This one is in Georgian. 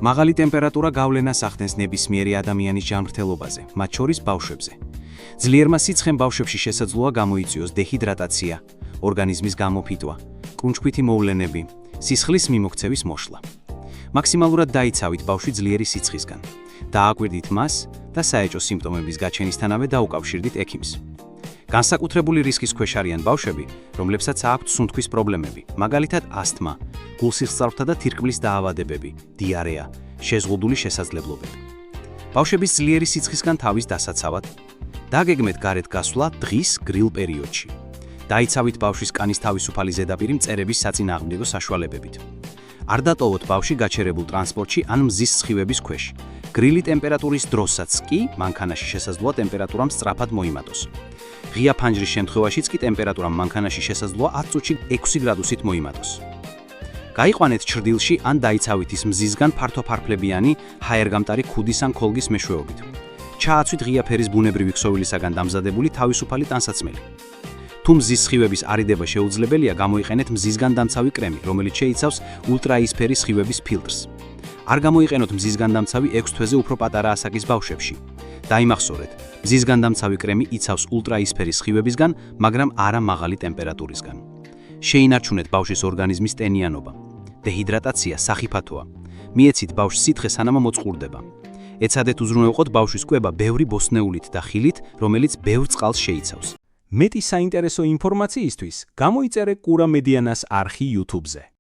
მაღალი ტემპერატურა გავლენას ახდენს ნებისმიერი ადამიანის ჯანმრთელობაზე, მათ შორის ბავშვებზე. ძლიერმა სიცხემ ბავშვებში შესაძლოა გამოიწვიოს დეჰიდრატაცია, ორგანიზმის გამოფიტვა, კუნჭქვითი მოვლენები, სისხლის მიმოქცევის მოშლა. მაქსიმალურად დაიცავით ბავშვი ძლიერი სიცხისგან. დააკვირდით მას და საეჭვო სიმპტომების გაჩენისთანავე დაუკავშირდით ექიმს. განსაკუთრებული რისკის ქვეშ არიან ბავშვები, რომლებსაც აქვთ სუნთქვის პრობლემები, მაგალითად ასთმა, გულსიხსრალთა და თირკმლის დაავადებები, დიარეა, შეზღუდული შესაძლებლობები. ბავშვების ძლიერი სიცხისგან თავის დასაცავად დაგეგმეთ გარეთ გასვლა დღის გრილ პერიოდში. დაიცავით ბავშვის კანის თავისუფალი ზედაპირი მწერების საწინააღმდეგო საშუალებებით. არ დატოვოთ ბავშვი გაჩერებულ ტრანსპორტში ან მზის სხივების ქვეშ. გრილი ტემპერატურის დროსაც კი მანქანაში შესაძლოა ტემპერატურამ სწრაფად მოიმატოს. ღია ფანჯრის შემთხვევაშიც კი ტემპერატურამ მანქანაში შესაძლოა 10 წუთში 6 გრადუსით მოიმატოს. გაიყვანეთ ჩრდილში ან დაიცავით ის მზისგან ფართოფარფლებიანი ჰაერგამტარი ქუდის ან ქოლგის მეშვეობით. ჩააცვით ღია ფერის ბუნებრივი ქსოვილისაგან დამზადებული თავისუფალი ტანსაცმელი. თუ მზის სხივების არიდება შეუძლებელია, გამოიყენეთ მზისგან დამცავი კრემი, რომელიც შეიცავს ულტრაიისფერი სხივების ფილტრს. არ გამოიყენოთ მზისგან დამცავი 6 თვეზე უფრო პატარა ასაკის ბავშვებში. დაიმახსოვრეთ, მზისგან დამცავი კრემი იცავს ულტრაიისფერი სხივებისგან, მაგრამ არა მაღალი ტემპერატურისგან. შეინარჩუნეთ ბავშვის ორგანიზმის ტენიანობა. დეჰიდრატაცია სახიფათოა. მიეცით ბავშვს სითხე სანამ მოწყურდება. ეცადეთ უზრუნველყოთ ბავშვის კვება ბევრი ბოსტნეულით და ხილით, რომელიც ბევრ წყალს შეიცავს. მეტი საინტერესო ინფორმაციისთვის გამოიწერე კურა მედიანას არხი YouTube-ზე.